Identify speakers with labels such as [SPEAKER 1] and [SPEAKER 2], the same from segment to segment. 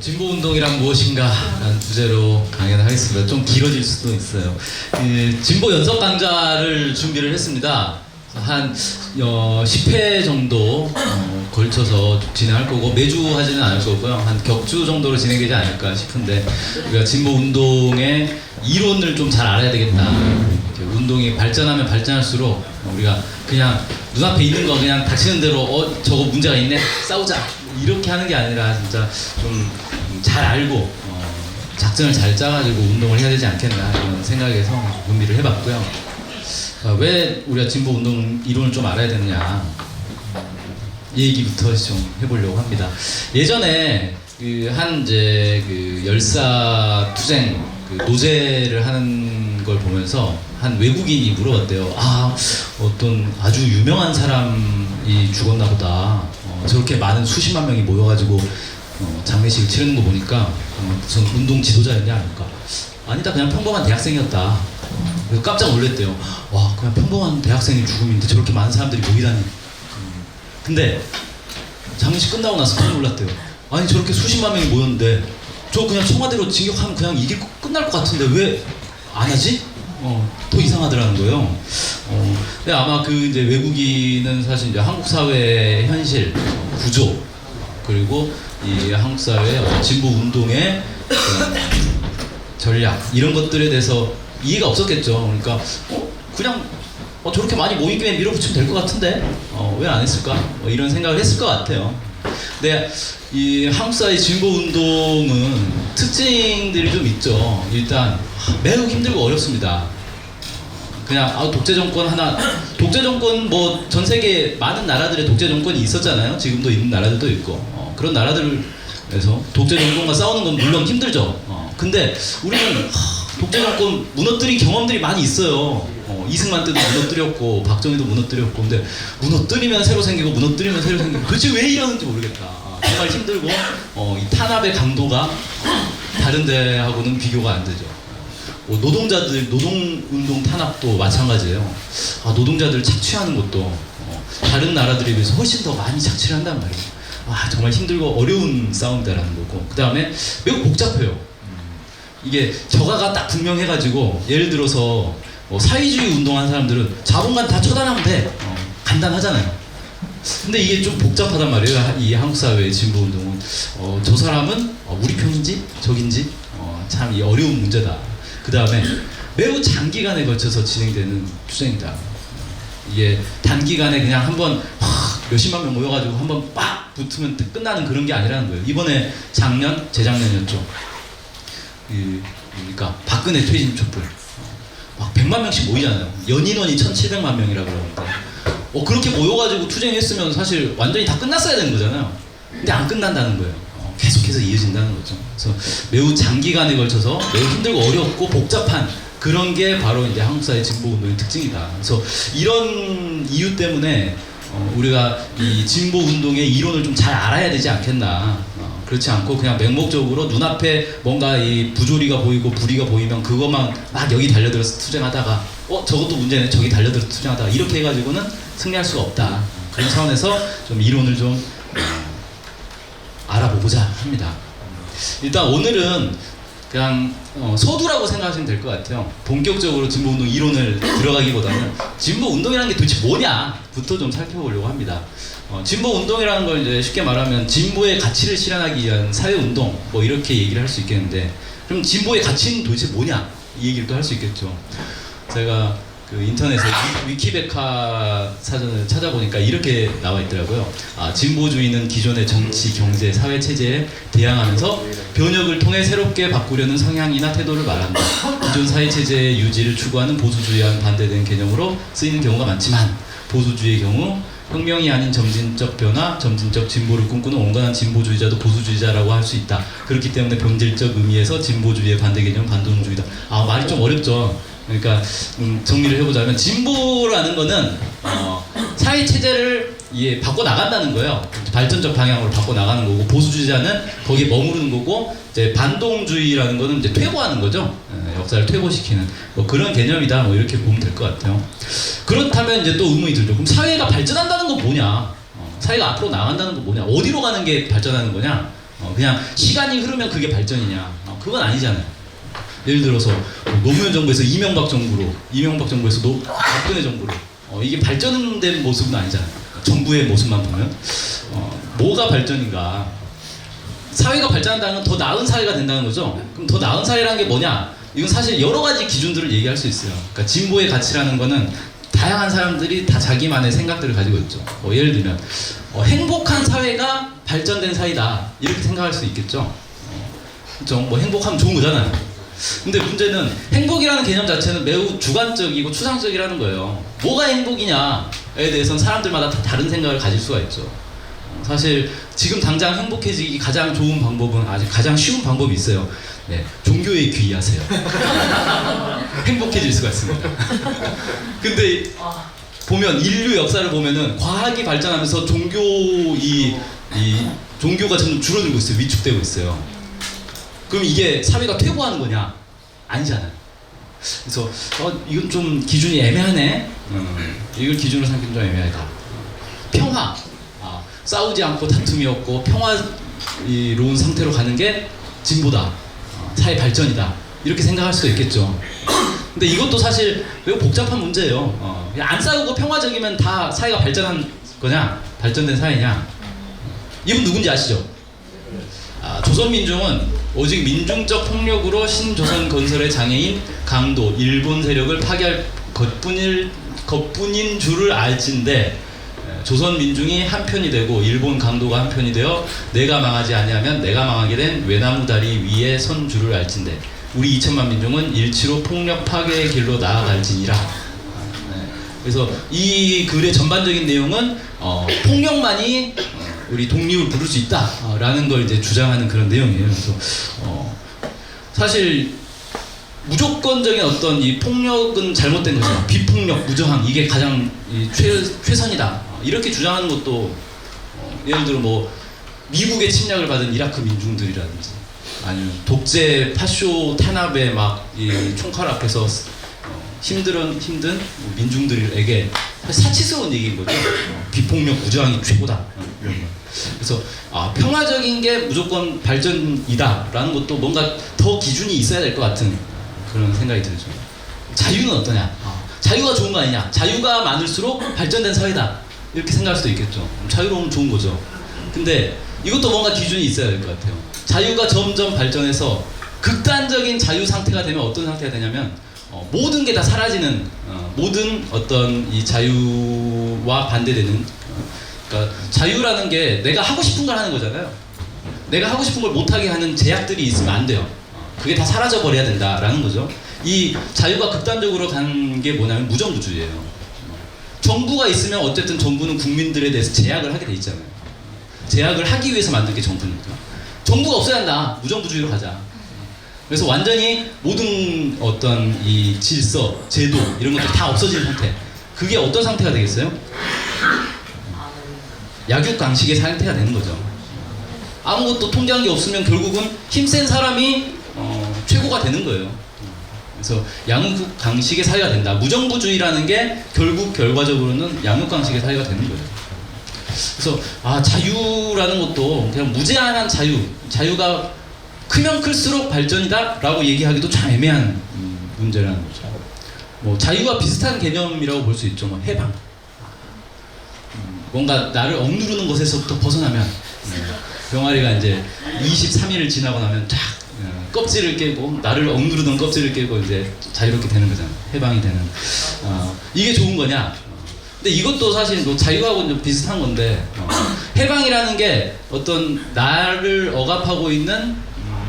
[SPEAKER 1] 진보운동이란 무엇인가 라는 주제로 강연을 하겠습니다. 좀 길어질 수도 있어요. 진보 연석 강좌를 준비를 했습니다. 한 10회 정도 걸쳐서 진행할 거고, 매주 하지는 않을 거고요. 한 격주 정도로 진행되지 않을까 싶은데, 우리가 진보운동의 이론을 좀 잘 알아야 되겠다. 운동이 발전하면 발전할수록 우리가 그냥 눈앞에 있는 거 그냥 닥치는 대로 저거 문제가 있네? 싸우자! 이렇게 하는 게 아니라 진짜 좀 잘 알고 작전을 잘 짜가지고 운동을 해야 되지 않겠나 이런 생각에서 준비를 해봤고요. 왜 우리가 진보 운동 이론을 좀 알아야 되느냐 이 얘기부터 좀 해보려고 합니다. 예전에 한 열사 투쟁 노제를 하는 걸 보면서 한 외국인이 물어봤대요. 어떤 아주 유명한 사람이 죽었나 보다. 저렇게 많은 수십만 명이 모여가지고 장례식을 치르는 거 보니까 무슨 운동 지도자였냐 아닐까? 아니다, 그냥 평범한 대학생이었다. 그래서 깜짝 놀랐대요. 와, 그냥 평범한 대학생이 죽음인데 저렇게 많은 사람들이 모이다니. 근데 장례식 끝나고 나서 깜짝 놀랐대요. 아니, 저렇게 수십만 명이 모였는데 저 그냥 청와대로 진격하면 그냥 이게 끝날 것 같은데 왜 안 하지? 더 이상하더라는 거예요. 근데 아마 이제 외국인은 사실 이제 한국 사회의 현실, 구조, 그리고 이 한국 사회의 진보 운동의 전략, 이런 것들에 대해서 이해가 없었겠죠. 그러니까, 그냥, 저렇게 많이 모이기에 밀어붙이면 될 것 같은데, 왜 안 했을까? 이런 생각을 했을 것 같아요. 근데 이 한국 사회 진보 운동은 특징들이 좀 있죠. 일단 매우 힘들고 어렵습니다. 그냥 독재 정권 하나, 독재 정권 뭐 전 세계 많은 나라들의 독재 정권이 있었잖아요. 지금도 있는 나라들도 있고 그런 나라들에서 독재 정권과 싸우는 건 물론 힘들죠. 근데 우리는 독재 정권 무너뜨린 경험들이 많이 있어요. 이승만 때도 무너뜨렸고 박정희도 무너뜨렸고, 근데 무너뜨리면 새로 생기고 무너뜨리면 새로 생기고 도대체 왜 이러는지 모르겠다. 정말 힘들고 이 탄압의 강도가 다른 데하고는 비교가 안 되죠. 노동자들, 노동운동 탄압도 마찬가지예요. 노동자들 착취하는 것도 다른 나라들에 비해서 훨씬 더 많이 착취를 한단 말이에요. 정말 힘들고 어려운 싸움이다라는 거고, 그 다음에 매우 복잡해요. 이게 저가가 딱 분명해가지고, 예를 들어서 사회주의 운동하는 사람들은 자본관 다 처단하면 돼. 간단하잖아요. 근데 이게 좀 복잡하단 말이에요. 이 한국 사회의 진보 운동은 저 사람은 우리 편인지 적인지 참 이 어려운 문제다. 그 다음에 매우 장기간에 걸쳐서 진행되는 투쟁이다. 이게 단기간에 그냥 한번 몇십만 명 모여가지고 한번 빡 붙으면 끝나는 그런 게 아니라는 거예요. 이번에 재작년이었죠. 그러니까 박근혜 퇴진 촛불 막 100만 명씩 모이잖아요. 연인원이 1700만 명이라고 그러는데 그렇게 모여가지고 투쟁했으면 사실 완전히 다 끝났어야 되는 거잖아요. 근데 안 끝난다는 거예요. 계속해서 이어진다는 거죠. 그래서 매우 장기간에 걸쳐서 매우 힘들고 어렵고 복잡한 그런 게 바로 이제 한국 사회 진보 운동의 특징이다. 그래서 이런 이유 때문에 우리가 이 진보 운동의 이론을 좀 잘 알아야 되지 않겠나. 그렇지 않고 그냥 맹목적으로 눈앞에 뭔가 이 부조리가 보이고 불의가 보이면 그것만 막 여기 달려들어서 투쟁하다가 저것도 문제네, 저기 달려들어서 투쟁하다가 이렇게 해가지고는 승리할 수가 없다. 그런 차원에서 좀 이론을 좀 알아보고자 합니다. 일단 오늘은 그냥 서두라고 생각하시면 될 것 같아요. 본격적으로 진보운동 이론을 들어가기보다는 진보운동이라는 게 도대체 뭐냐부터 좀 살펴보려고 합니다. 진보운동이라는 걸 이제 쉽게 말하면 진보의 가치를 실현하기 위한 사회운동, 뭐 이렇게 얘기를 할 수 있겠는데, 그럼 진보의 가치는 도대체 뭐냐? 이 얘기를 또 할 수 있겠죠. 제가 인터넷에 위키백과 사전을 찾아보니까 이렇게 나와 있더라고요. 진보주의는 기존의 정치, 경제, 사회 체제에 대항하면서 변혁을 통해 새롭게 바꾸려는 성향이나 태도를 말한다. 기존 사회 체제의 유지를 추구하는 보수주의와는 반대되는 개념으로 쓰이는 경우가 많지만, 보수주의의 경우 혁명이 아닌 점진적 변화, 점진적 진보를 꿈꾸는 온건한 진보주의자도 보수주의자라고 할 수 있다. 그렇기 때문에 본질적 의미에서 진보주의의 반대 개념은 반동주의다. 말이 좀 어렵죠. 그러니까 정리를 해보자면, 진보라는 거는 사회 체제를 바꿔 나간다는 거예요. 발전적 방향으로 바꿔 나가는 거고, 보수주의자는 거기에 머무르는 거고, 이제 반동주의라는 거는 이제 퇴보하는 거죠. 역사를 퇴보시키는 그런 개념이다. 이렇게 보면 될 것 같아요. 그렇다면 이제 또 의문이 들죠. 그럼 사회가 발전한다는 건 뭐냐? 사회가 앞으로 나간다는 건 뭐냐? 어디로 가는 게 발전하는 거냐? 그냥 시간이 흐르면 그게 발전이냐? 그건 아니잖아요. 예를 들어서 노무현 정부에서 이명박 정부로, 이명박 정부에서 박근혜 정부로 이게 발전된 모습은 아니잖아요. 정부의 모습만 보면 뭐가 발전인가? 사회가 발전한다는 건 더 나은 사회가 된다는 거죠. 그럼 더 나은 사회라는 게 뭐냐? 이건 사실 여러 가지 기준들을 얘기할 수 있어요. 그러니까 진보의 가치라는 거는 다양한 사람들이 다 자기만의 생각들을 가지고 있죠. 예를 들면 행복한 사회가 발전된 사회다 이렇게 생각할 수 있겠죠. 그렇죠? 뭐 행복하면 좋은 거잖아요. 근데 문제는 행복이라는 개념 자체는 매우 주관적이고 추상적이라는 거예요. 뭐가 행복이냐에 대해서는 사람들마다 다 다른 생각을 가질 수가 있죠. 사실 지금 당장 행복해지기 가장 좋은 방법은 아직 가장 쉬운 방법이 있어요. 네, 종교에 귀의하세요. 행복해질 수가 있습니다. 근데 보면 인류 역사를 보면은 과학이 발전하면서 종교가 점점 줄어들고 있어요. 위축되고 있어요. 그럼 이게 사회가 퇴보하는 거냐? 아니잖아요. 그래서 이건 좀 기준이 애매하네. 이걸 기준으로 삼기는 좀 애매하다. 평화. 싸우지 않고 다툼이 없고 평화로운 상태로 가는 게 진보다. 사회 발전이다. 이렇게 생각할 수도 있겠죠. 근데 이것도 사실 매우 복잡한 문제예요. 안 싸우고 평화적이면 다 사회가 발전한 거냐? 발전된 사회냐? 이분 누군지 아시죠? 조선민중은 오직 민중적 폭력으로 신조선 건설의 장애인 강도 일본 세력을 파괴할 것뿐인 줄을 알진데 조선 민중이 한편이 되고 일본 강도가 한편이 되어 내가 망하지 아니하면 내가 망하게 된 외나무 다리 위에 선 줄을 알진데 우리 2천만 민중은 일치로 폭력 파괴의 길로 나아갈지니라. 그래서 이 글의 전반적인 내용은 폭력만이 우리 독립을 부를 수 있다라는 걸 이제 주장하는 그런 내용이에요. 그래서 사실 무조건적인 어떤 이 폭력은 잘못된 거죠. 비폭력, 무저항 이게 가장 최선이다. 이렇게 주장하는 것도 예를 들어 뭐 미국의 침략을 받은 이라크 민중들이라든지 아니면 독재 파쇼 탄압에 막 이 총칼 앞에서 힘든 민중들에게 사치스러운 얘기인 거죠. 비폭력 무저항이 최고다. 이런 거. 그래서 평화적인 게 무조건 발전이다라는 것도 뭔가 더 기준이 있어야 될 것 같은 그런 생각이 들죠. 자유는 어떠냐? 자유가 좋은 거 아니냐? 자유가 많을수록 발전된 사회다. 이렇게 생각할 수도 있겠죠. 자유로우면 좋은 거죠. 근데 이것도 뭔가 기준이 있어야 될 것 같아요. 자유가 점점 발전해서 극단적인 자유 상태가 되면 어떤 상태가 되냐면 모든 게 다 사라지는 모든 어떤 이 자유와 반대되는 그러니까 자유라는 게 내가 하고 싶은 걸 하는 거잖아요. 내가 하고 싶은 걸 못하게 하는 제약들이 있으면 안 돼요. 그게 다 사라져 버려야 된다라는 거죠. 이 자유가 극단적으로 간 게 뭐냐면 무정부주의예요. 정부가 있으면 어쨌든 정부는 국민들에 대해서 제약을 하게 돼 있잖아요. 제약을 하기 위해서 만든 게 정부니까. 정부가 없어야 한다. 무정부주의로 가자. 그래서 완전히 모든 어떤 이 질서, 제도 이런 것들 다 없어진 상태. 그게 어떤 상태가 되겠어요? 약육강식의 상태가 되는 거죠. 아무것도 통제한 게 없으면 결국은 힘센 사람이 최고가 되는 거예요. 그래서 양육강식의 사회가 된다. 무정부주의라는 게 결국 결과적으로는 양육강식의 사회가 되는 거예요. 그래서 자유라는 것도 그냥 무제한한 자유가 크면 클수록 발전이다 라고 얘기하기도 참 애매한 문제라는 거죠. 뭐 자유와 비슷한 개념이라고 볼 수 있죠. 뭐 해방. 뭔가 나를 억누르는 것에서부터 벗어나면 병아리가 이제 23일을 지나고 나면 쫙 껍질을 깨고 나를 억누르던 껍질을 깨고 이제 자유롭게 되는 거잖아요. 해방이 되는. 이게 좋은 거냐? 근데 이것도 사실 뭐 자유하고 좀 비슷한 건데 해방이라는 게 어떤 나를 억압하고 있는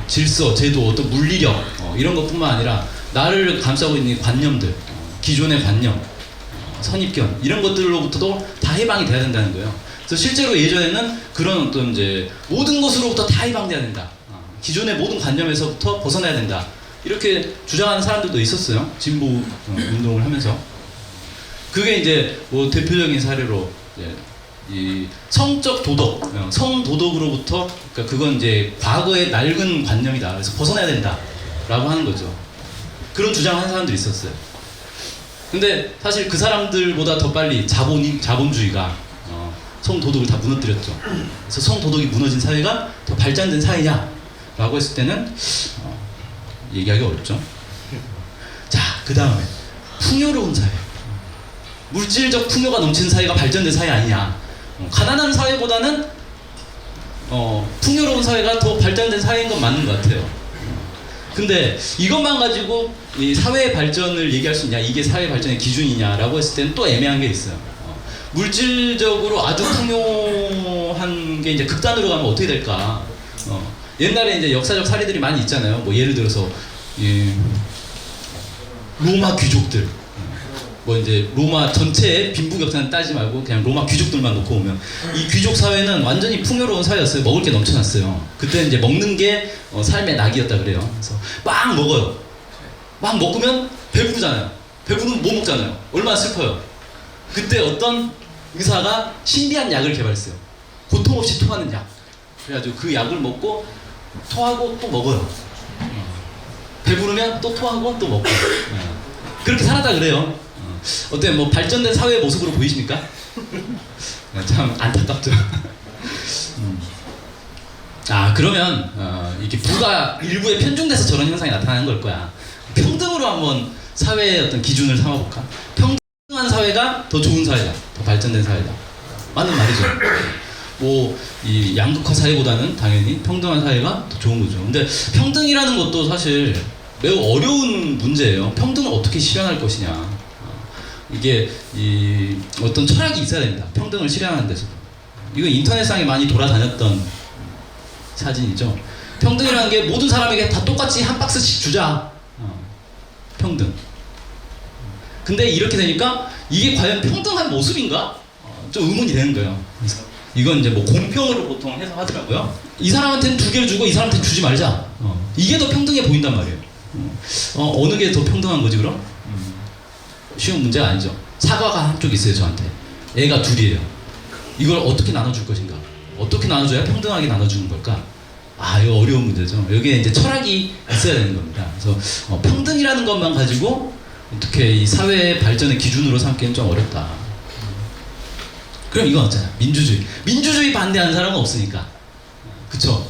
[SPEAKER 1] 질서, 제도, 어떤 물리력 이런 것뿐만 아니라 나를 감싸고 있는 관념들, 기존의 관념, 선입견 이런 것들로부터도 다 해방이 돼야 된다는 거예요. 그래서 실제로 예전에는 그런 어떤 이제 모든 것으로부터 다 해방돼야 된다. 기존의 모든 관념에서부터 벗어나야 된다. 이렇게 주장하는 사람들도 있었어요. 진보 운동을 하면서. 그게 이제 뭐 대표적인 사례로 이제 이 성적 도덕, 성도덕으로부터 그러니까 그건 이제 과거의 낡은 관념이다. 그래서 벗어나야 된다라고 하는 거죠. 그런 주장하는 사람들이 있었어요. 근데 사실 그 사람들보다 더 빨리 자본주의가 성도덕을 다 무너뜨렸죠. 그래서 성도덕이 무너진 사회가 더 발전된 사회냐라고 했을 때는 얘기하기 어렵죠. 자, 그 다음에 풍요로운 사회. 물질적 풍요가 넘치는 사회가 발전된 사회 아니냐. 가난한 사회보다는 풍요로운 사회가 더 발전된 사회인 건 맞는 것 같아요. 근데 이것만 가지고 이 사회의 발전을 얘기할 수 있냐, 이게 사회 발전의 기준이냐라고 했을 때는 또 애매한 게 있어요. 물질적으로 아주 풍요한 게 이제 극단으로 가면 어떻게 될까? 옛날에 이제 역사적 사례들이 많이 있잖아요. 뭐 예를 들어서 로마 귀족들, 뭐 이제 로마 전체의 빈부격차는 따지지 말고 그냥 로마 귀족들만 놓고 보면 이 귀족 사회는 완전히 풍요로운 사회였어요. 먹을 게 넘쳐났어요. 그때 이제 먹는 게 삶의 낙이었다 그래요. 그래서 막 먹어요. 막 먹으면 배부르잖아요. 배부르면 뭐 먹잖아요. 얼마나 슬퍼요. 그때 어떤 의사가 신비한 약을 개발했어요. 고통 없이 토하는 약. 그래가지고 그 약을 먹고 토하고 또 먹어요. 배부르면 또 토하고 또 먹고. 그렇게 살았다 그래요. 어때요? 뭐 발전된 사회의 모습으로 보이십니까? 참 안타깝죠. 그러면 이렇게 부가 일부에 편중돼서 저런 현상이 나타나는 걸 거야. 평등으로 한번 사회의 어떤 기준을 삼아볼까? 평등한 사회가 더 좋은 사회다, 더 발전된 사회다. 맞는 말이죠. 뭐 이 양극화 사회보다는 당연히 평등한 사회가 더 좋은 거죠. 근데 평등이라는 것도 사실 매우 어려운 문제예요. 평등을 어떻게 실현할 것이냐. 이게 어떤 철학이 있어야 됩니다. 평등을 실현하는 데서. 이거 인터넷상에 많이 돌아다녔던 사진이죠. 평등이라는 게 모든 사람에게 다 똑같이 한 박스씩 주자. 평등. 근데 이렇게 되니까 이게 과연 평등한 모습인가? 좀 의문이 되는 거예요. 그래서 이건 이제 뭐 공평으로 보통 해석하더라고요. 이 사람한테는 2개를 주고 이 사람한테는 주지 말자. 이게 더 평등해 보인단 말이에요. 어느 게 더 평등한 거지 그럼? 쉬운 문제가 아니죠. 사과가 한쪽 있어요 저한테. 애가 둘이에요. 이걸 어떻게 나눠줄 것인가? 어떻게 나눠줘야 평등하게 나눠주는 걸까? 이거 어려운 문제죠. 여기에 이제 철학이 있어야 되는 겁니다. 그래서 평등이라는 것만 가지고 어떻게 이 사회의 발전의 기준으로 삼기는 좀 어렵다. 그럼 이건 어쩌냐? 민주주의. 민주주의 반대하는 사람은 없으니까. 그쵸?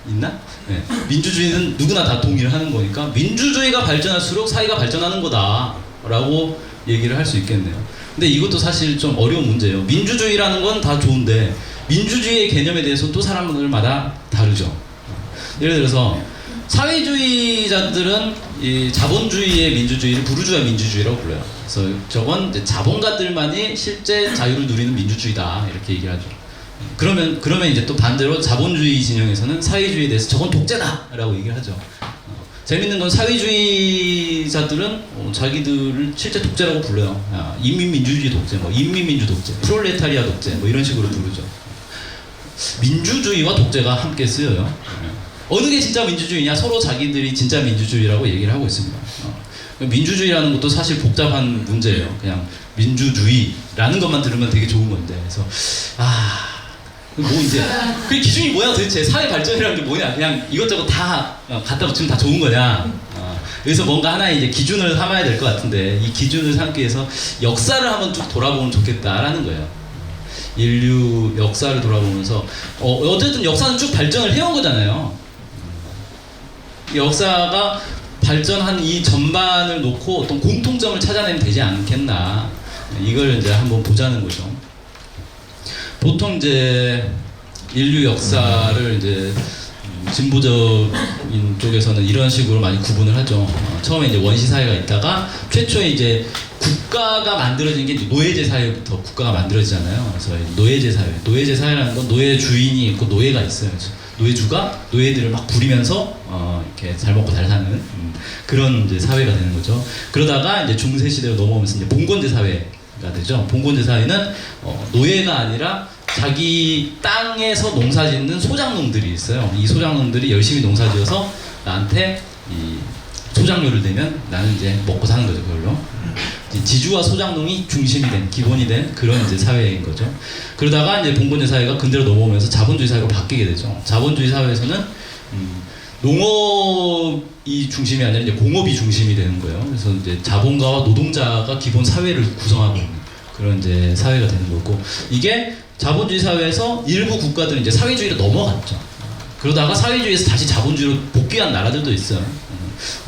[SPEAKER 1] 있나? 네. 민주주의는 누구나 다 동의를 하는 거니까 민주주의가 발전할수록 사회가 발전하는 거다 라고 얘기를 할 수 있겠네요. 근데 이것도 사실 좀 어려운 문제예요. 민주주의라는 건 다 좋은데 민주주의의 개념에 대해서 또 사람들마다 다르죠. 예를 들어서 사회주의자들은 이 자본주의의 민주주의를 부르주아 민주주의라고 불러요. 그래서 저건 이제 자본가들만이 실제 자유를 누리는 민주주의다 이렇게 얘기를 하죠. 그러면 이제 또 반대로 자본주의 진영에서는 사회주의에 대해서 저건 독재다라고 얘기를 하죠. 재밌는 건 사회주의자들은 자기들을 실제 독재라고 불러요. 인민민주주의 독재, 뭐 인민민주 독재, 프롤레타리아 독재, 뭐 이런 식으로 부르죠. 민주주의와 독재가 함께 쓰여요. 어느 게 진짜 민주주의냐? 서로 자기들이 진짜 민주주의라고 얘기를 하고 있습니다. 민주주의라는 것도 사실 복잡한 문제예요. 그냥 민주주의라는 것만 들으면 되게 좋은 건데, 그래서 뭐 이제 그 기준이 뭐야 도대체? 사회 발전이라는 게 뭐냐? 그냥 이것저것 다 갖다 붙이면 다 좋은 거냐? 여기서 뭔가 하나의 이제 기준을 삼아야 될 것 같은데 이 기준을 삼기 위해서 역사를 한번 쭉 돌아보면 좋겠다라는 거예요. 인류 역사를 돌아보면서 어쨌든 역사는 쭉 발전을 해온 거잖아요. 역사가 발전한 이 전반을 놓고 어떤 공통점을 찾아내면 되지 않겠나, 이걸 이제 한번 보자는 거죠. 보통 이제 인류 역사를 이제 진보적인 쪽에서는 이런 식으로 많이 구분을 하죠. 처음에 이제 원시 사회가 있다가 최초에 이제 국가가 만들어진 게 노예제 사회부터 국가가 만들어지잖아요. 그래서 노예제 사회라는 건 노예 주인이 있고 노예가 있어요. 노예주가 노예들을 막 부리면서 이렇게 잘 먹고 잘 사는 그런 이제 사회가 되는 거죠. 그러다가 이제 중세 시대로 넘어오면서 이제 봉건제 사회가 되죠. 봉건제 사회는 노예가 아니라 자기 땅에서 농사짓는 소작농들이 있어요. 이 소작농들이 열심히 농사지어서 나한테 이 소작료를 내면 나는 이제 먹고 사는 거죠, 그걸로. 지주와 소작농이 중심이 된, 기본이 된 그런 이제 사회인 거죠. 그러다가 이제 봉건제 사회가 근대로 넘어오면서 자본주의 사회로 바뀌게 되죠. 자본주의 사회에서는 농업이 중심이 아니라 이제 공업이 중심이 되는 거예요. 그래서 이제 자본가와 노동자가 기본 사회를 구성하고 있는 그런 이제 사회가 되는 거고, 이게 자본주의 사회에서 일부 국가들은 이제 사회주의로 넘어갔죠. 그러다가 사회주의에서 다시 자본주의로 복귀한 나라들도 있어요.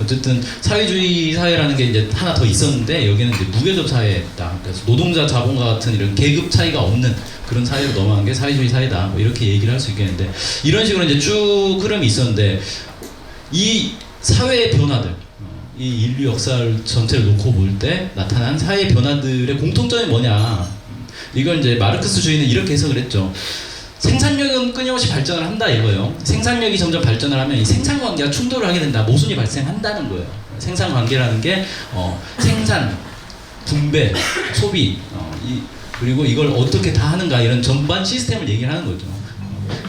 [SPEAKER 1] 어쨌든 사회주의 사회라는 게 이제 하나 더 있었는데 여기는 이제 무계급 사회다. 그래서 노동자 자본가 같은 이런 계급 차이가 없는 그런 사회로 넘어간 게 사회주의 사회다. 뭐 이렇게 얘기를 할 수 있겠는데 이런 식으로 이제 쭉 흐름이 있었는데 이 사회의 변화들, 이 인류 역사 전체를 놓고 볼 때 나타난 사회 변화들의 공통점이 뭐냐? 이걸 이제 마르크스주의는 이렇게 해석을 했죠. 생산력은 끊임없이 발전을 한다 이거예요. 생산력이 점점 발전을 하면 이 생산관계가 충돌을 하게 된다. 모순이 발생한다는 거예요. 생산관계라는 게 생산, 분배, 소비, 그리고 이걸 어떻게 다 하는가 이런 전반 시스템을 얘기를 하는 거죠.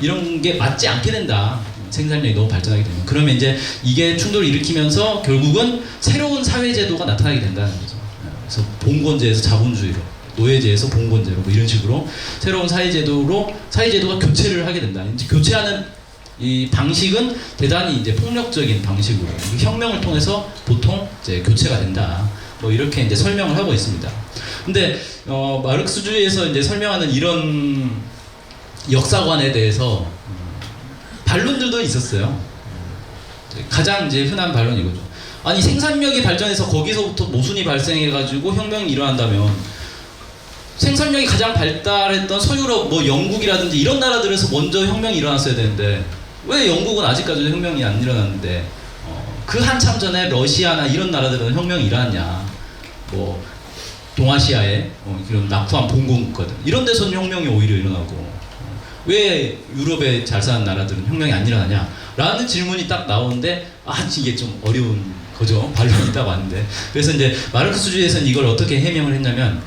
[SPEAKER 1] 이런 게 맞지 않게 된다. 생산력이 너무 발전하게 되면. 그러면 이제 이게 충돌을 일으키면서 결국은 새로운 사회제도가 나타나게 된다는 거죠. 그래서 봉건제에서 자본주의로, 노예제에서 봉건제로 뭐 이런 식으로 새로운 사회제도가 교체를 하게 된다. 이제 교체하는 이 방식은 대단히 이제 폭력적인 방식으로 혁명을 통해서 보통 이제 교체가 된다. 뭐 이렇게 이제 설명을 하고 있습니다. 근데 마르크스주의에서 이제 설명하는 이런 역사관에 대해서 반론들도 있었어요. 가장 이제 흔한 반론이 이거죠. 아니 생산력이 발전해서 거기서부터 모순이 발생해가지고 혁명이 일어난다면 생산력이 가장 발달했던 서유럽, 뭐 영국이라든지 이런 나라들에서 먼저 혁명이 일어났어야 되는데 왜 영국은 아직까지도 혁명이 안 일어났는데 그 한참 전에 러시아나 이런 나라들은 혁명이 일어났냐? 뭐 동아시아의 이런 낙후한 봉건국가들 이런 데서는 혁명이 오히려 일어나고 왜 유럽에 잘 사는 나라들은 혁명이 안 일어나냐? 라는 질문이 딱 나오는데 이게 좀 어려운 거죠. 반론이 딱 왔는데 그래서 이제 마르크스주의에서는 이걸 어떻게 해명을 했냐면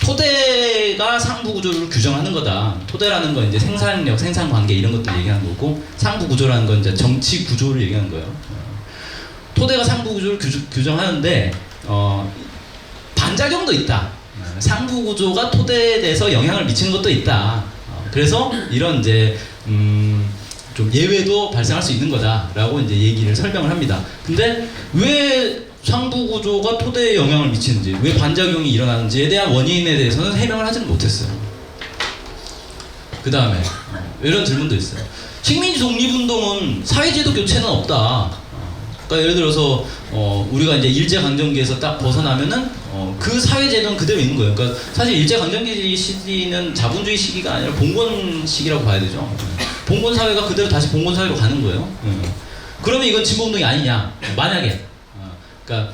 [SPEAKER 1] 토대가 상부 구조를 규정하는 거다. 토대라는 건 이제 생산력, 생산관계 이런 것들 얘기하는 거고 상부 구조라는 건 이제 정치 구조를 얘기하는 거예요. 토대가 상부 구조를 규정하는데 반작용도 있다. 상부 구조가 토대에 대해서 영향을 미치는 것도 있다. 그래서 이런 이제 좀 예외도 발생할 수 있는 거다라고 이제 얘기를 설명을 합니다. 근데 왜 상부 구조가 토대에 영향을 미치는지, 왜 반작용이 일어나는지에 대한 원인에 대해서는 해명을 하지는 못했어요. 그 다음에 이런 질문도 있어요. 식민지 독립운동은 사회제도 교체는 없다. 그러니까 예를 들어서 우리가 이제 일제강점기에서 딱 벗어나면은 그 사회제도는 그대로 있는 거예요. 그러니까 사실 일제강점기 시기는 자본주의 시기가 아니라 봉건 시기라고 봐야 되죠. 봉건 사회가 그대로 다시 봉건 사회로 가는 거예요. 그러면 이건 진보운동이 아니냐? 만약에 그러니까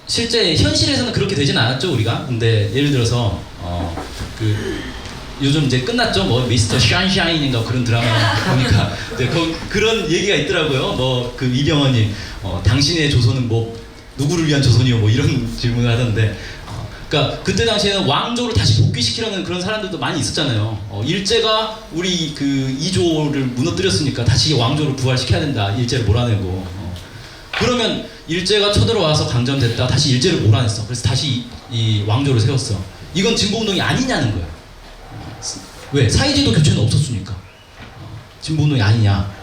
[SPEAKER 1] 실제 현실에서는 그렇게 되진 않았죠 우리가. 근데 예를 들어서 그 요즘 이제 끝났죠. 뭐 미스터 샤인샤인인가 그런 드라마 보니까 네, 그런 얘기가 있더라고요. 뭐 그 이병헌이 당신의 조선은 뭐 누구를 위한 조선이요? 뭐 이런 질문을 하던데. 그러니까 그때 당시에는 왕조를 다시 복귀시키려는 그런 사람들도 많이 있었잖아요. 일제가 우리 그 이조를 무너뜨렸으니까 다시 왕조를 부활시켜야 된다. 일제를 몰아내고. 그러면 일제가 쳐들어와서 강점됐다. 다시 일제를 몰아냈어. 그래서 다시 이 왕조를 세웠어. 이건 진보운동이 아니냐는 거예요. 왜? 사회제도 교체는 없었으니까. 진보운동이 아니냐.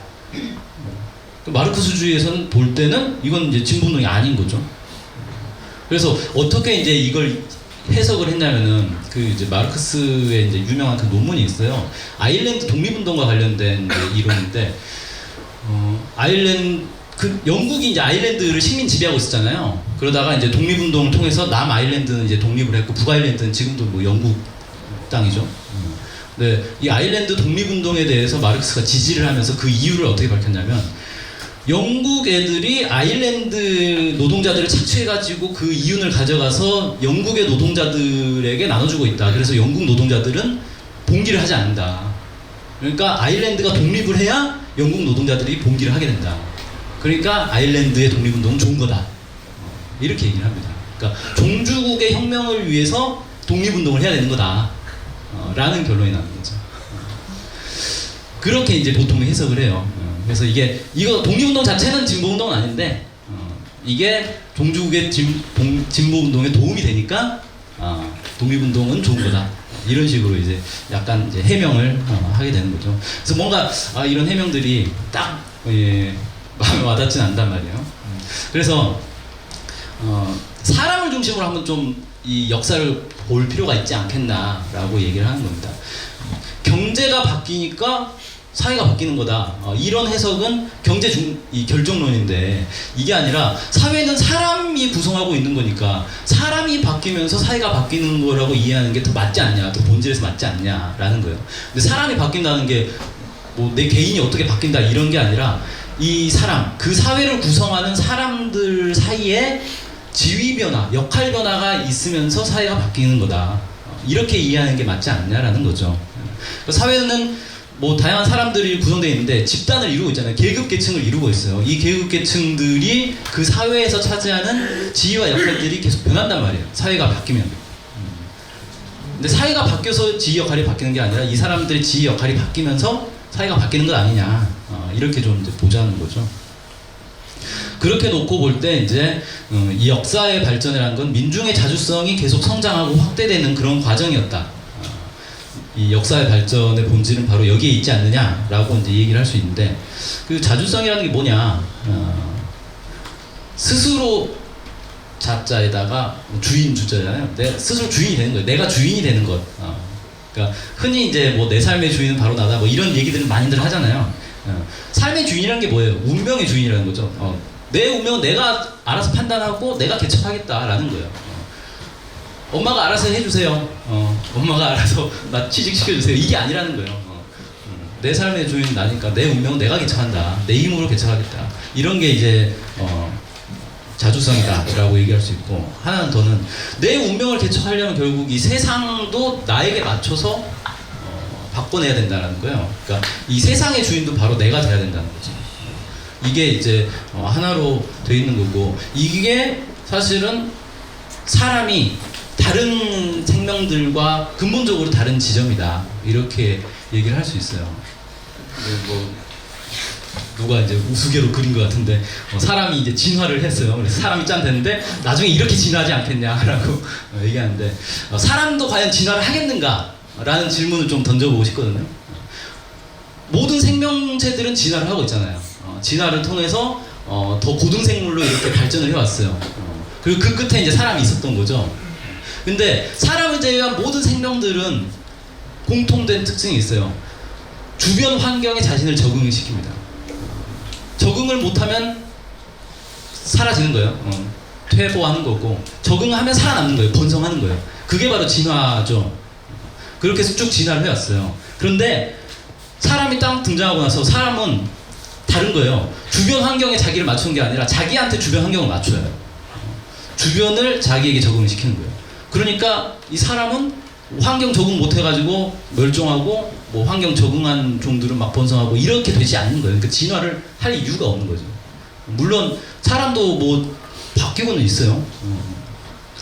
[SPEAKER 1] 마르크스주의에서는 볼 때는 이건 이제 진보운동이 아닌 거죠. 그래서 어떻게 이제 이걸 해석을 했냐면은 그 이제 마르크스의 이제 유명한 그 논문이 있어요. 아일랜드 독립운동과 관련된 이론인데 영국이 이제 아일랜드를 식민 지배하고 있었잖아요. 그러다가 이제 독립운동을 통해서 남아일랜드는 이제 독립을 했고 북아일랜드는 지금도 뭐 영국 땅이죠. 네, 이 아일랜드 독립운동에 대해서 마르크스가 지지를 하면서 그 이유를 어떻게 밝혔냐면 영국 애들이 아일랜드 노동자들을 착취해가지고 그 이윤을 가져가서 영국의 노동자들에게 나눠주고 있다. 그래서 영국 노동자들은 봉기를 하지 않는다. 그러니까 아일랜드가 독립을 해야 영국 노동자들이 봉기를 하게 된다. 그러니까 아일랜드의 독립운동은 좋은 거다. 이렇게 얘기를 합니다. 그러니까 종주국의 혁명을 위해서 독립운동을 해야 되는 거다. 라는 결론이 나는 거죠. 그렇게 이제 보통 해석을 해요. 그래서 이거 독립운동 자체는 진보운동은 아닌데 이게 종주국의 진보운동에 도움이 되니까 독립운동은 좋은 거다. 이런 식으로 이제 약간 이제 해명을 하게 되는 거죠. 그래서 뭔가 이런 해명들이 딱 마음에 와닿진 않단 말이에요. 그래서 사람을 중심으로 한번 좀 이 역사를 볼 필요가 있지 않겠나라고 얘기를 하는 겁니다. 경제가 바뀌니까 사회가 바뀌는 거다. 이런 해석은 이 결정론인데, 이게 아니라 사회는 사람이 구성하고 있는 거니까 사람이 바뀌면서 사회가 바뀌는 거라고 이해하는 게 더 맞지 않냐, 더 본질에서 맞지 않냐라는 거예요. 근데 사람이 바뀐다는 게 뭐 내 개인이 어떻게 바뀐다 이런 게 아니라, 이 사람, 그 사회를 구성하는 사람들 사이에 지위 변화, 역할 변화가 있으면서 사회가 바뀌는 거다. 이렇게 이해하는 게 맞지 않냐라는 거죠. 사회는 뭐 다양한 사람들이 구성되어 있는데 집단을 이루고 있잖아요. 계급 계층을 이루고 있어요. 이 계급 계층들이 그 사회에서 차지하는 지위와 역할들이 계속 변한단 말이에요. 사회가 바뀌면. 근데 사회가 바뀌어서 지위 역할이 바뀌는 게 아니라 이 사람들의 지위 역할이 바뀌면서 사회가 바뀌는 것 아니냐, 이렇게 좀 이제 보자는 거죠. 그렇게 놓고 볼 때 이제 이 역사의 발전이라는 건 민중의 자주성이 계속 성장하고 확대되는 그런 과정이었다. 이 역사의 발전의 본질은 바로 여기에 있지 않느냐라고 이제 얘기를 할 수 있는데, 그 자주성이라는 게 뭐냐? 스스로 자자에다가 주인 주자잖아요. 내 스스로 주인이 되는 거예요. 내가 주인이 되는 것. 그러니까 흔히 이제 뭐 내 삶의 주인은 바로 나다, 뭐 이런 얘기들을 많이들 하잖아요. 삶의 주인이라는 게 뭐예요? 운명의 주인이라는 거죠. 내 운명은 내가 알아서 판단하고 내가 개척하겠다라는 거예요. 엄마가 알아서 해주세요. 엄마가 알아서 나 취직시켜주세요. 이게 아니라는 거예요. 내 삶의 주인은 나니까 내 운명은 내가 개척한다. 내 힘으로 개척하겠다. 이런 게 이제 자주성이다 라고 얘기할 수 있고, 하나는 더는 내 운명을 개척하려면 결국 이 세상도 나에게 맞춰서 바꿔내야 된다는 거예요. 그러니까 이 세상의 주인도 바로 내가 돼야 된다는 거죠. 이게 이제 하나로 돼 있는 거고, 이게 사실은 사람이 다른 생명들과 근본적으로 다른 지점이다, 이렇게 얘기를 할 수 있어요. 뭐 누가 이제 우스개로 그린 것 같은데, 사람이 이제 진화를 했어요. 그래서 사람이 짠 됐는데 나중에 이렇게 진화하지 않겠냐라고 얘기하는데, 사람도 과연 진화를 하겠는가? 라는 질문을 좀 던져보고 싶거든요. 모든 생명체들은 진화를 하고 있잖아요. 진화를 통해서 더 고등생물로 이렇게 발전을 해왔어요. 그리고 그 끝에 이제 사람이 있었던 거죠. 근데 사람을 제외한 모든 생명들은 공통된 특징이 있어요. 주변 환경에 자신을 적응을 시킵니다. 적응을 못하면 사라지는 거예요. 퇴보하는 거고, 적응하면 살아남는 거예요. 번성하는 거예요. 그게 바로 진화죠. 그렇게 해서 쭉 진화를 해왔어요. 그런데 사람이 딱 등장하고 나서 사람은 다른 거예요. 주변 환경에 자기를 맞추는 게 아니라 자기한테 주변 환경을 맞춰요. 주변을 자기에게 적응을 시키는 거예요. 그러니까 이 사람은 환경 적응 못 해가지고 멸종하고, 뭐 환경 적응한 종들은 막 번성하고 이렇게 되지 않는 거예요. 그러니까 진화를 할 이유가 없는 거죠. 물론 사람도 뭐 바뀌고는 있어요.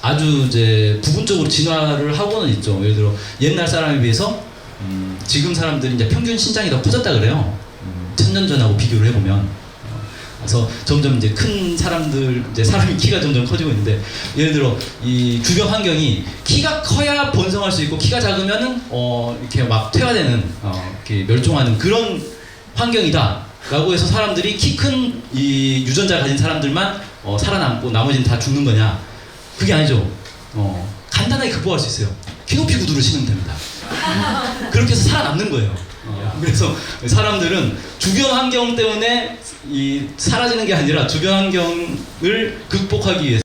[SPEAKER 1] 아주 이제 부분적으로 진화를 하고는 있죠. 예를 들어 옛날 사람에 비해서 지금 사람들이 이제 평균 신장이 더 커졌다 그래요. 1000년 전하고 비교를 해보면. 그래서 점점 이제 큰 사람들, 이제 사람이 키가 점점 커지고 있는데, 예를 들어 이 주변 환경이 키가 커야 번성할 수 있고, 키가 작으면은 이렇게 막 퇴화되는, 이렇게 멸종하는 그런 환경이다 라고 해서 사람들이 키 큰 이 유전자를 가진 사람들만 살아남고 나머지는 다 죽는 거냐? 그게 아니죠. 간단하게 극복할 수 있어요. 키높이 구두를 신으면 됩니다. 그렇게 해서 살아남는 거예요. 그래서 사람들은 주변 환경 때문에 사라지는 게 아니라 주변 환경을 극복하기 위해서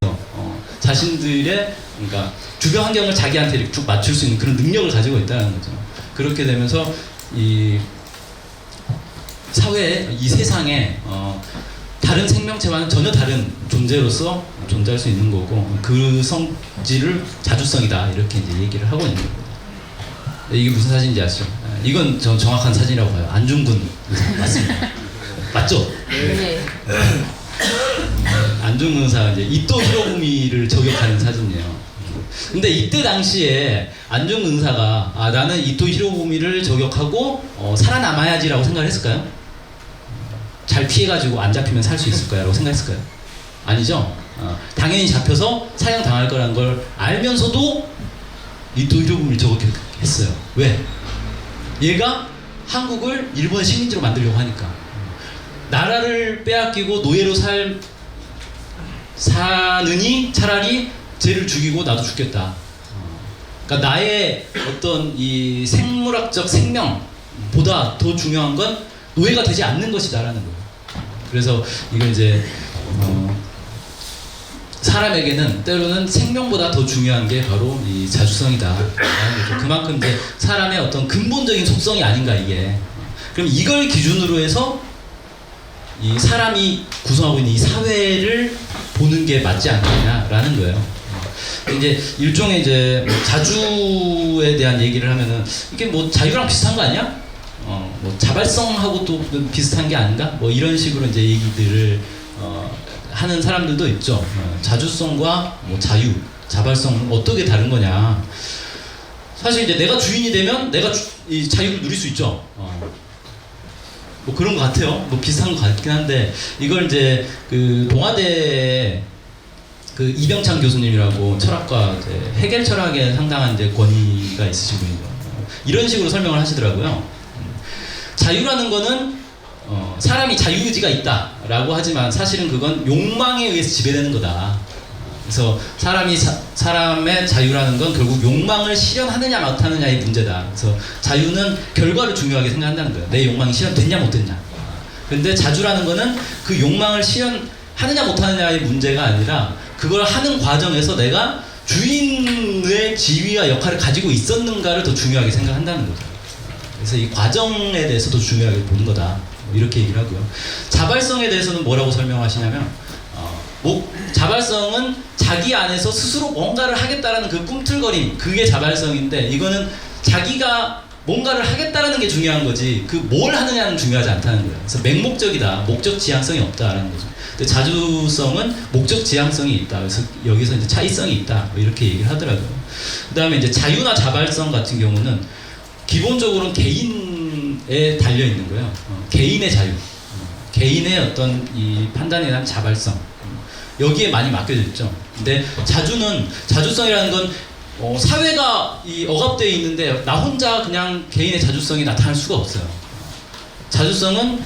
[SPEAKER 1] 자신들의, 그러니까 주변 환경을 자기한테 이렇게 쭉 맞출 수 있는 그런 능력을 가지고 있다는 거죠. 그렇게 되면서 이 사회에, 이 세상에 다른 생명체와는 전혀 다른 존재로서 존재할 수 있는 거고, 그 성질을 자주성이다, 이렇게 이제 얘기를 하고 있는 겁니다. 이게 무슨 사진인지 아시죠? 이건 저 정확한 사진이라고 봐요. 안중근 의사 맞습니다. 맞죠?
[SPEAKER 2] 네.
[SPEAKER 1] 안중근 의사 이제 이토 히로부미를 저격하는 사진이에요. 근데 이때 당시에 안중근 의사가 나는 이토 히로부미를 저격하고 살아남아야지라고 생각을 했을까요? 잘 피해가지고 안 잡히면 살 수 있을 거야라고 생각했을까요? 아니죠. 당연히 잡혀서 사형 당할 거라는 걸 알면서도 이토 히로부미를 저격했어요. 왜? 얘가 한국을 일본의 식민지로 만들려고 하니까. 나라를 빼앗기고 노예로 사느니 차라리 쟤를 죽이고 나도 죽겠다. 그러니까 나의 어떤 이 생물학적 생명보다 더 중요한 건 노예가 되지 않는 것이다라는 거예요. 그래서 이걸 이제 사람에게는 때로는 생명보다 더 중요한 게 바로 이 자주성이다. 그만큼 이제 사람의 어떤 근본적인 속성이 아닌가 이게. 그럼 이걸 기준으로 해서 이 사람이 구성하고 있는 이 사회를 보는 게 맞지 않느냐라는 거예요. 이제 일종의 이제 자주에 대한 얘기를 하면은 이게 뭐 자유랑 비슷한 거 아니야? 뭐 자발성하고도 비슷한 게 아닌가? 뭐 이런 식으로 이제 얘기들을 하는 사람들도 있죠. 자주성과 뭐 자유, 자발성은 어떻게 다른 거냐? 사실 이제 내가 주인이 되면 내가 이 자유를 누릴 수 있죠. 뭐 그런 것 같아요. 뭐 비슷한 것 같긴 한데 이걸 이제 그 동아대 그 이병찬 교수님이라고 철학과 이제 해겔 철학에 상당한 이제 권위가 있으신 분이죠. 이런 식으로 설명을 하시더라고요. 자유라는 거는 사람이 자유의지가 있다라고 하지만 사실은 그건 욕망에 의해서 지배되는 거다. 그래서 사람의 자유라는 건 결국 욕망을 실현하느냐 못하느냐의 문제다. 그래서 자유는 결과를 중요하게 생각한다는 거예요. 내 욕망이 실현됐냐 못됐냐. 근데 자주라는 거는 그 욕망을 실현하느냐 못하느냐의 문제가 아니라 그걸 하는 과정에서 내가 주인의 지위와 역할을 가지고 있었는가를 더 중요하게 생각한다는 거죠. 그래서 이 과정에 대해서도 중요하게 보는 거다. 이렇게 얘기를 하고요. 자발성에 대해서는 뭐라고 설명하시냐면 자발성은 자기 안에서 스스로 뭔가를 하겠다라는 그 꿈틀거림, 그게 자발성인데 이거는 자기가 뭔가를 하겠다라는 게 중요한 거지 그 뭘 하느냐는 중요하지 않다는 거예요. 그래서 맹목적이다, 목적 지향성이 없다라는 거죠. 근데 자주성은 목적 지향성이 있다. 그래서 여기서 이제 차이성이 있다. 뭐 이렇게 얘기를 하더라고요. 그 다음에 이제 자유나 자발성 같은 경우는 기본적으로는 개인에 달려 있는 거예요. 개인의 자유, 개인의 어떤 이 판단에 대한 자발성, 여기에 많이 맡겨져 있죠. 근데 자주성이라는 건 사회가 이 억압되어 있는데 나 혼자 그냥 개인의 자주성이 나타날 수가 없어요. 자주성은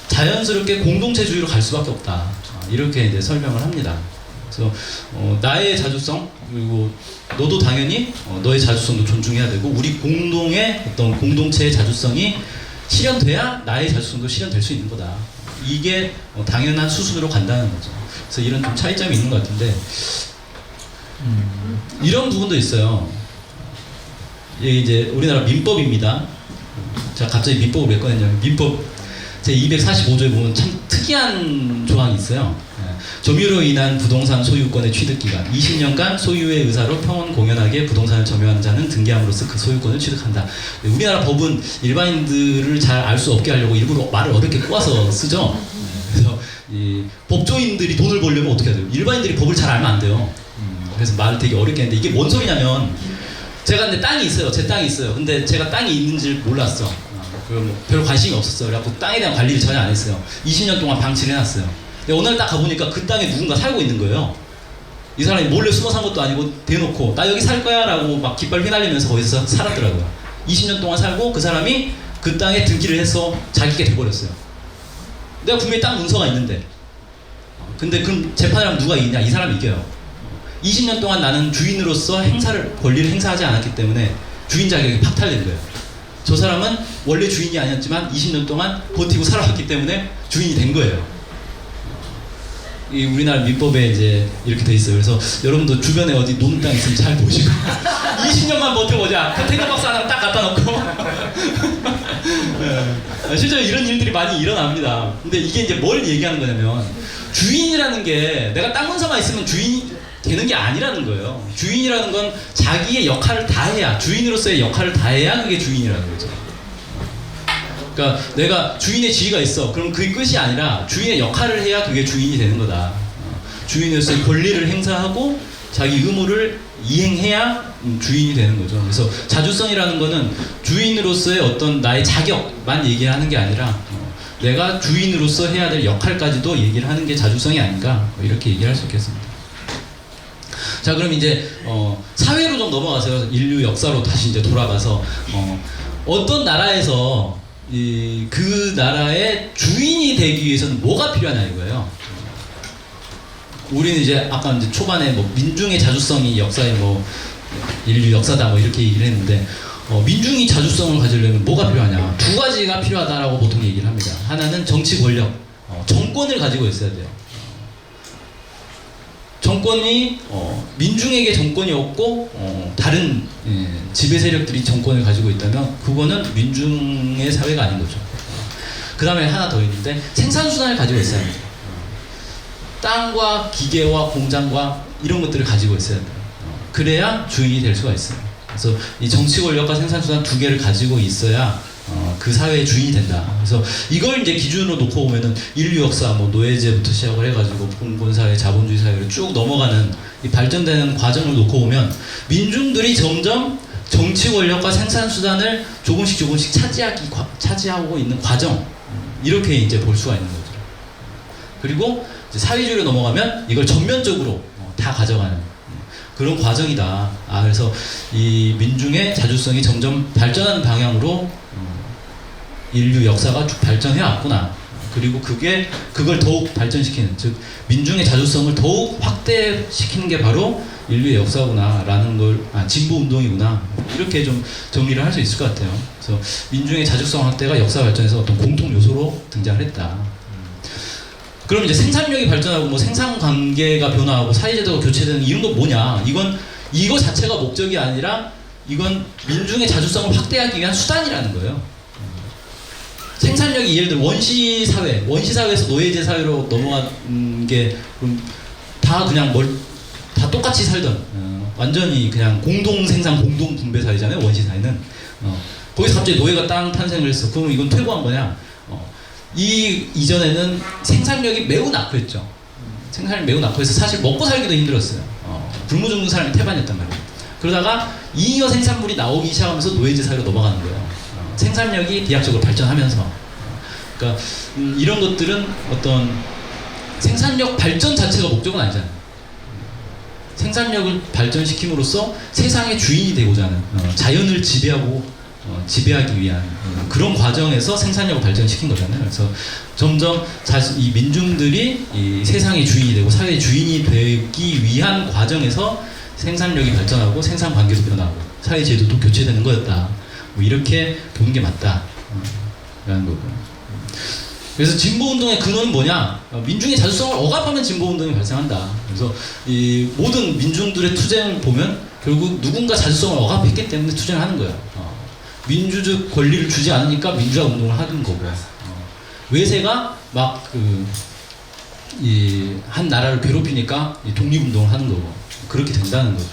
[SPEAKER 1] 자연스럽게 공동체주의로 갈 수밖에 없다. 이렇게 이제 설명을 합니다. 그래서 나의 자주성, 그리고 너도 당연히 너의 자주성도 존중해야 되고 우리 공동의 어떤 공동체의 자주성이 실현돼야 나의 자주성도 실현될 수 있는 거다. 이게 당연한 수순으로 간다는 거죠. 그래서 이런 좀 차이점이 있는 것 같은데 이런 부분도 있어요. 이게 이제 우리나라 민법입니다. 제가 갑자기 민법을 했거든요. 민법 제 245조에 보면 참 특이한 조항이 있어요. 점유로 인한 부동산 소유권의 취득기간 20년간 소유의 의사로 평온 공연하게 부동산을 점유하는 자는 등기함으로써 그 소유권을 취득한다. 우리나라 법은 일반인들을 잘 알 수 없게 하려고 일부러 말을 어렵게 꼬아서 쓰죠. 그래서 이 법조인들이 돈을 벌려면 어떻게 해야 돼요? 일반인들이 법을 잘 알면 안 돼요. 그래서 말을 되게 어렵게 했는데 이게 뭔 소리냐면 제가 근데 땅이 있어요. 제 땅이 있어요. 근데 제가 땅이 있는지 몰랐어. 뭐 별 관심이 없었어요. 그래갖고 땅에 대한 관리를 전혀 안 했어요. 20년 동안 방치를 해놨어요. 근데 오늘 딱 가보니까 그 땅에 누군가 살고 있는 거예요. 이 사람이 몰래 숨어 산 것도 아니고 대놓고 나 여기 살 거야 라고 막 깃발 휘날리면서 거기서 살았더라고요. 20년 동안 살고 그 사람이 그 땅에 등기를 해서 자기게 돼버렸어요. 내가 분명히 땅 문서가 있는데 근데 그럼 재판을 하면 누가 이기냐? 이 사람이 이겨요. 20년 동안 나는 주인으로서 권리를 행사하지 않았기 때문에 주인 자격이 박탈된 거예요. 저 사람은 원래 주인이 아니었지만 20년 동안 버티고 살아왔기 때문에 주인이 된 거예요. 이 우리나라 민법에 이제 이렇게 돼 있어요. 그래서 여러분도 주변에 어디 노는 땅 있으면 잘 보시고 20년만 버텨보자. 컨테이너 박스 하나 딱 갖다 놓고 실제로 이런 일들이 많이 일어납니다. 근데 이게 이제 뭘 얘기하는 거냐면 주인이라는 게 내가 땅 문서만 있으면 주인이 되는 게 아니라는 거예요. 주인이라는 건 자기의 역할을 다해야, 주인으로서의 역할을 다해야 그게 주인이라는 거죠. 그러니까 내가 주인의 지위가 있어. 그럼 그게 끝이 아니라 주인의 역할을 해야 그게 주인이 되는 거다. 주인으로서의 권리를 행사하고 자기 의무를 이행해야 주인이 되는 거죠. 그래서 자주성이라는 거는 주인으로서의 어떤 나의 자격만 얘기하는 게 아니라 내가 주인으로서 해야 될 역할까지도 얘기를 하는 게 자주성이 아닌가, 이렇게 얘기할 수 있겠습니다. 자, 그럼 이제 사회로 좀 넘어가세요. 인류 역사로 다시 이제 돌아가서 어떤 나라에서 그 나라의 주인이 되기 위해서는 뭐가 필요하냐 이거예요. 우리는 이제 아까 이제 초반에 뭐 민중의 자주성이 역사에 뭐 인류 역사다 뭐 이렇게 얘기를 했는데 민중이 자주성을 가지려면 뭐가 필요하냐? 두 가지가 필요하다라고 보통 얘기를 합니다. 하나는 정치 권력, 정권을 가지고 있어야 돼요. 정권이 민중에게 정권이 없고 다른 지배 세력들이 정권을 가지고 있다면 그거는 민중의 사회가 아닌 거죠. 그 다음에 하나 더 있는데 생산수단을 가지고 있어야 합니다. 땅과 기계와 공장과 이런 것들을 가지고 있어야 돼요. 그래야 주인이 될 수가 있어요. 그래서 이 정치 권력과 생산수단 두 개를 가지고 있어야 그 사회의 주인이 된다. 그래서 이걸 이제 기준으로 놓고 보면은 인류 역사, 뭐 노예제부터 시작을 해가지고 공권사회, 자본주의 사회로 쭉 넘어가는 이 발전되는 과정을 놓고 보면 민중들이 점점 정치 권력과 생산수단을 조금씩 차지하고 있는 과정, 이렇게 이제 볼 수가 있는 거죠. 그리고 이제 사회주의로 넘어가면 이걸 전면적으로 다 가져가는 그런 과정이다. 그래서 이 민중의 자주성이 점점 발전하는 방향으로 인류 역사가 쭉 발전해 왔구나. 그리고 그걸 더욱 발전시키는, 즉 민중의 자주성을 더욱 확대시키는 게 바로 인류의 역사구나라는 걸, 진보 운동이구나, 이렇게 좀 정리를 할 수 있을 것 같아요. 그래서 민중의 자주성 확대가 역사 발전에서 어떤 공통 요소로 등장을 했다. 그럼 이제 생산력이 발전하고 뭐 생산 관계가 변화하고 사회제도가 교체되는 이런 건 뭐냐? 이거 자체가 목적이 아니라 이건 민중의 자주성을 확대하기 위한 수단이라는 거예요. 생산력이 예를 들어 원시사회에서 노예제 사회로 넘어간 게 다 그냥 다 똑같이 살던 완전히 그냥 공동생산 공동분배 사회잖아요. 원시사회는 거기서 갑자기 노예가 땅 탄생을 했어. 그럼 이건 퇴보한 거냐? 이전에는 생산력이 매우 낙후했죠. 생산력이 매우 낙후해서 사실 먹고 살기도 힘들었어요. 굶어 죽는 사람이 태반이었단 말이에요. 그러다가 잉여 생산물이 나오기 시작하면서 노예제 사회로 넘어가는 거예요. 생산력이 비약적으로 발전하면서. 그러니까 이런 것들은 어떤 생산력 발전 자체가 목적은 아니잖아요. 생산력을 발전시킴으로써 세상의 주인이 되고자 하는, 자연을 지배하기 위한 그런 과정에서 생산력을 발전시킨 거잖아요. 그래서 점점 이 민중들이 이 세상의 주인이 되고 사회의 주인이 되기 위한 과정에서 생산력이 발전하고 생산 관계도 변하고 사회 제도도 교체되는 거였다. 뭐 이렇게 보는 게 맞다. 라는 거고요. 그래서 진보운동의 근원은 뭐냐? 민중의 자주성을 억압하면 진보운동이 발생한다. 그래서 이 모든 민중들의 투쟁을 보면 결국 누군가 자주성을 억압했기 때문에 투쟁을 하는 거예요. 민주적 권리를 주지 않으니까 민주화 운동을 하는 거고, 외세가 막 한 나라를 괴롭히니까 독립운동을 하는 거고, 그렇게 된다는 거죠.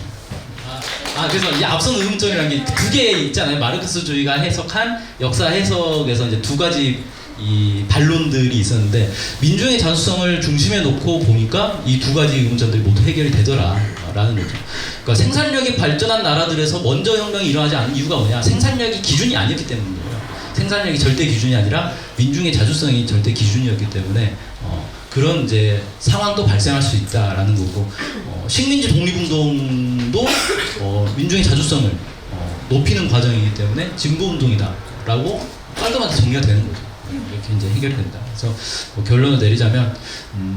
[SPEAKER 1] 그래서 이 앞선 의문점이라는 게 그게 있잖아요. 마르크스주의가 해석한 역사 해석에서 이제 두 가지 이 반론들이 있었는데, 민중의 자주성을 중심에 놓고 보니까 이 두 가지 의문점들이 모두 해결이 되더라라는 거죠. 그러니까 생산력이 발전한 나라들에서 먼저 혁명이 일어나지 않은 이유가 뭐냐? 생산력이 기준이 아니었기 때문이에요. 생산력이 절대 기준이 아니라 민중의 자주성이 절대 기준이었기 때문에 그런 이제 상황도 발생할 수 있다라는 거고, 식민지 독립운동도 민중의 자주성을 높이는 과정이기 때문에 진보운동이다라고 깔끔하게 정리가 되는 거죠. 이렇게 이제 해결이 된다. 그래서 결론을 내리자면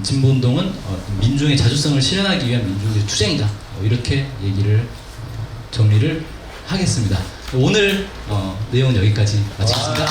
[SPEAKER 1] 진보운동은 민중의 자주성을 실현하기 위한 민중의 투쟁이다. 이렇게 얘기를 정리를 하겠습니다. 오늘 내용은 여기까지 마치겠습니다.